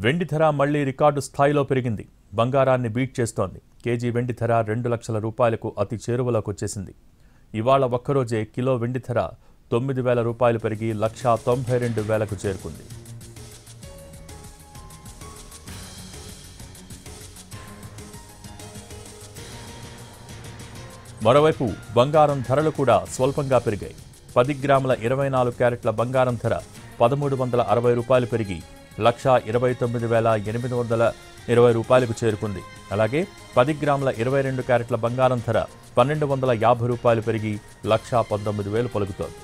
వెండి ధర మళ్లీ రికార్డు స్థాయిలో పెరిగింది. బంగారాన్ని బీట్ చేస్తోంది. కేజీ వెండి ధర 2 లక్షల రూపాయలకు అతి చేరువలోకి వచ్చేసింది. ఇవాళ ఒక్కరోజే కిలో వెండి ధర 9,000 రూపాయలు పెరిగి 1,92,000కు చేరుకుంది. మరోవైపు బంగారం ధరలు కూడా స్వల్పంగా పెరిగాయి. 10 గ్రాముల 24 క్యారెట్ల బంగారం ధర 1,360 రూపాయలు పెరిగి 1,29,820 రూపాయలకు చేరుకుంది. అలాగే 10 గ్రాముల 22 క్యారెట్ల బంగారం ధర 1,250 రూపాయలు పెరిగి 1,19,000 పలుకుతోంది.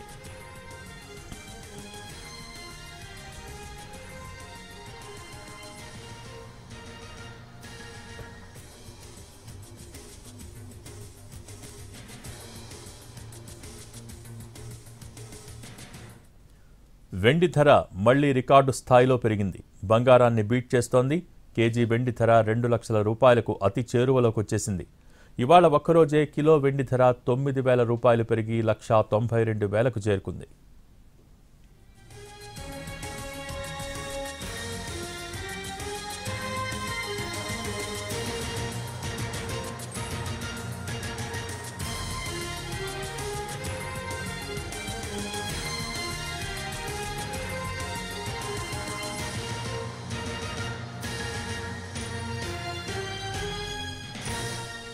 వెండి ధర మళ్లీ రికార్డు స్థాయిలో పెరిగింది. బంగారాన్ని బీట్ చేస్తోంది. కేజీ వెండి ధర 2 లక్షల రూపాయలకు అతి చేరువలోకి వచ్చేసింది. ఇవాళ ఒక్కరోజే కిలో వెండి ధర 9,000 రూపాయలు పెరిగి 1,92,000కు చేరుకుంది.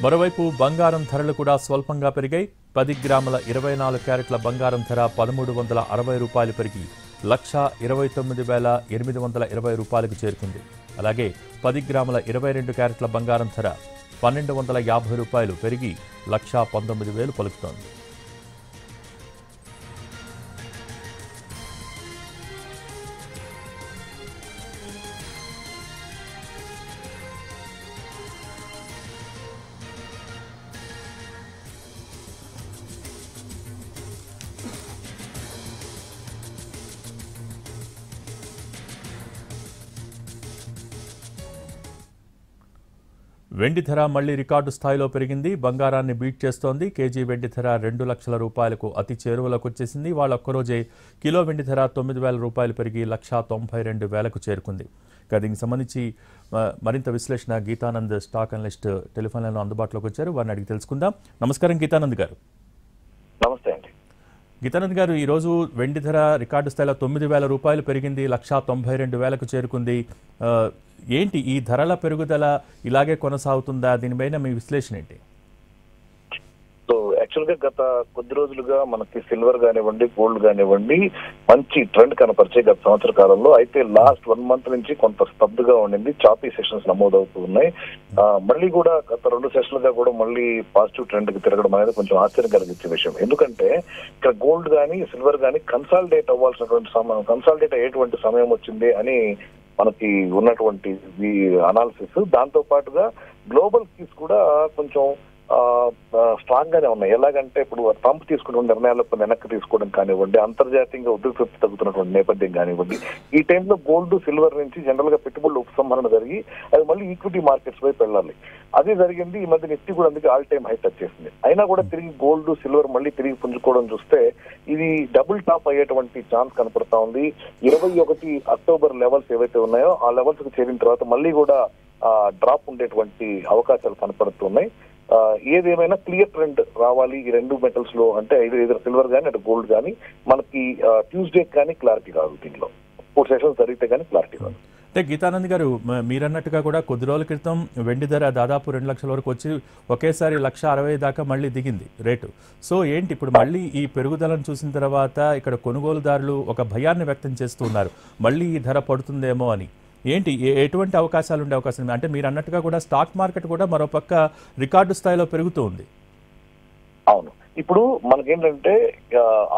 మరోవైపు బంగారం ధరలు కూడా స్వల్పంగా పెరిగాయి. 10 గ్రాముల 24 క్యారెట్ల బంగారం ధర 1,360 రూపాయలు పెరిగి 1,29,820 రూపాయలకు చేరుకుంది. అలాగే 10 గ్రాముల 22 క్యారెట్ల బంగారం ధర 1,250 రూపాయలు పెరిగి 1,19,000 పలుకుతోంది. వెండి ధర మళ్లీ రికార్డు స్థాయిలో పెరిగింది. బంగారాన్ని బీట్ చేస్తోంది. కేజీ వెండి ధర 2 లక్షల రూపాయలకు అతి చేరువలోకి వచ్చేసింది. వాళ్ళ ఒక్కరోజే కిలో వెండి ధర 9,000 రూపాయలు పెరిగి 1,92,000కు చేరుకుంది. దీనికి సంబంధించి మరింత విశ్లేషణ గీతానంద్ స్టాక్ అనలిస్ట్ టెలిఫోన్ లైన్లో అందుబాటులోకి వచ్చారు. వారిని అడిగి తెలుసుకుందాం. నమస్కారం గీతానంద్ గారు. నమస్తే అండి. గీతానంద్ గారు, ఈరోజు వెండి ధర రికార్డు స్థాయిలో 9,000 రూపాయలు పెరిగింది. 1,92,000కు చేరుకుంది. ఏంటి ఈ ధరల పెరుగుదల ఇలాగే కొనసాగుతుందా? దీనిపైన మీ విశ్లేషణ ఏంటి? సో యాక్చువల్ గా గత కొద్ది రోజులుగా మనకి సిల్వర్ కానివ్వండి, గోల్డ్ కానివ్వండి మంచి ట్రెండ్ కనపరిచే గత సంవత్సర కాలంలో. అయితే లాస్ట్ 1 మంత్ నుంచి కొంత స్తబ్దుగా ఉండింది. చాపీ సెషన్స్ నమోదవుతూ ఉన్నాయి. మళ్ళీ కూడా గత 2 సెషన్లుగా కూడా మళ్ళీ పాజిటివ్ ట్రెండ్ కి తిరగడం అనేది కొంచెం ఆశ్చర్యం కలిగించే విషయం. ఎందుకంటే ఇక్కడ గోల్డ్ కానీ సిల్వర్ కానీ కన్సాలిడేట్ అవ్వాల్సినటువంటి సమయం, కన్సాలిడేట్ అయ్యేటువంటి సమయం వచ్చింది అని మనకి ఉన్నటువంటి అనాలిసిస్. దాంతో పాటుగా గ్లోబల్ కీస్ కూడా కొంచెం స్ట్రాంగ్ గానే ఉన్నాయి. ఎలాగంటే ఇప్పుడు ట్రంప్ తీసుకున్న నిర్ణయాలు వెనక్కి తీసుకోవడం కానివ్వండి, అంతర్జాతీయంగా ఉద్రిక్తత తగ్గుతున్నటువంటి నేపథ్యం కానివ్వండి, ఈ టైంలో గోల్డ్ సిల్వర్ నుంచి జనరల్ గా పెట్టుబడుల ఉపసంహరణ జరిగి అది మళ్ళీ ఈక్విటీ మార్కెట్స్ వైపు వెళ్ళాలి. అదే జరిగింది. ఈ మధ్య నిఫ్టీ కూడా అందుకే ఆల్ టైమ్ హై టచ్ చేసింది. అయినా కూడా తిరిగి గోల్డ్ సిల్వర్ మళ్ళీ తిరిగి పుంజుకోవడం చూస్తే ఇది డబుల్ టాప్ అయ్యేటువంటి ఛాన్స్ కనపడతా ఉంది. 21 అక్టోబర్ లెవెల్స్ ఏవైతే ఉన్నాయో ఆ లెవెల్స్ కు చేరిన తర్వాత మళ్ళీ కూడా డ్రాప్ ఉండేటువంటి అవకాశాలు కనపడుతున్నాయి. ఏదేమైనా క్లియర్ ట్రెండ్ రావాలి ఈ 2 మెటల్స్ లో. అంటే ఇద్దరు సిల్వర్ కానీ అటు గోల్డ్ కానీ మనకి ట్యూస్డే కానీ క్లారిటీ కాదు. దీనిలో 4 సెషన్స్ జరిగితే కానీ క్లారిటీ కాదు. అంటే గీతానంద్ గారు, మీరన్నట్టుగా కూడా కొద్ది రోజుల క్రితం వెండి ధర దాదాపు 2 లక్షల వరకు వచ్చి ఒకేసారి 1,60,000 దాకా మళ్ళీ దిగింది రేటు. సో ఏంటి ఇప్పుడు మళ్ళీ ఈ పెరుగుదలను చూసిన తర్వాత ఇక్కడ కొనుగోలుదారులు ఒక భయాన్ని వ్యక్తం చేస్తూ ఉన్నారు, మళ్ళీ ఈ ధర పడుతుందేమో అని. ఏంటి ఎటువంటి అవకాశాలు ఉండే అవకాశం? అంటే మీరు అన్నట్టుగా కూడా స్టాక్ మార్కెట్ కూడా మరోపక్క రికార్డు స్థాయిలో పెరుగుతూ ఉంది. అవును, ఇప్పుడు మనకేంటంటే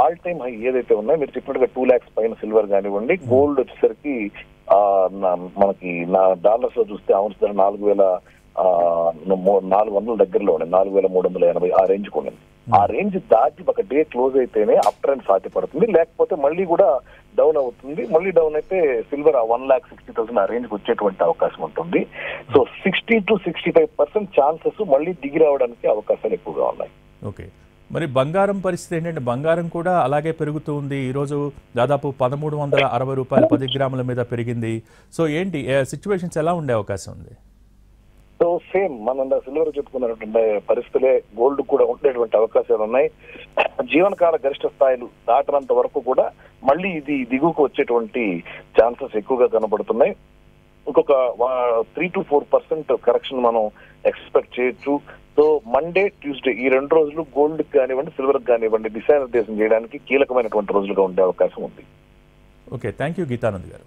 ఆల్ టైమ్ హై ఏదైతే ఉన్నాయో మీరు చెప్పినట్టుగా 2 lakhs పైన సిల్వర్ కానివ్వండి, గోల్డ్ వచ్చేసరికి మనకి డాలర్స్ లో చూస్తే అవున్స్ ధర 4,400 దగ్గరలో ఉండే 4,380 ఆ రేంజ్ కు ఉండింది. ఆ రేంజ్ దాటి ఒక డే క్లోజ్ అయితేనే అప్ ట్రెండ్ సాధ్యపడుతుంది. లేకపోతే మళ్ళీ కూడా డౌన్ అవుతుంది. మళ్ళీ డౌన్ అయితే సిల్వర్ 1,60,000 ఆ రేంజ్ కి వచ్చేటువంటి అవకాశం ఉంటుంది. సో 60 to 65% ఛాన్సెస్ మళ్ళీ దిగి రావడానికి అవకాశాలు ఎక్కువగా ఉన్నాయి. ఓకే, మరి బంగారం పరిస్థితి ఏంటంటే బంగారం కూడా అలాగే పెరుగుతూ ఉంది. ఈరోజు దాదాపు 1360 రూపాయలు 10 గ్రాముల మీద పెరిగింది. సో ఏంటి సిచ్యువేషన్స్ ఎలా ఉండే అవకాశం ఉంది? సో సేమ్ మనం సిల్వర్ చెప్పుకున్నటువంటి పరిస్థితులే గోల్డ్ కూడా ఉండేటువంటి అవకాశాలు ఉన్నాయి. జీవనకాల గరిష్ట స్థాయిలు దాటనంత వరకు కూడా మళ్ళీ ఇది దిగువకు వచ్చేటువంటి ఛాన్సెస్ ఎక్కువగా కనబడుతున్నాయి. ఇంకొక 3 to 4% కరెక్షన్ మనం ఎక్స్పెక్ట్ చేయొచ్చు. సో మండే, ట్యూస్డే ఈ 2 రోజులు గోల్డ్ కానివ్వండి, సిల్వర్ కానివ్వండి దిశానిర్దేశం చేయడానికి కీలకమైనటువంటి రోజులుగా ఉండే అవకాశం ఉంది. ఓకే, థ్యాంక్ యూ గీతానంద్ గారు.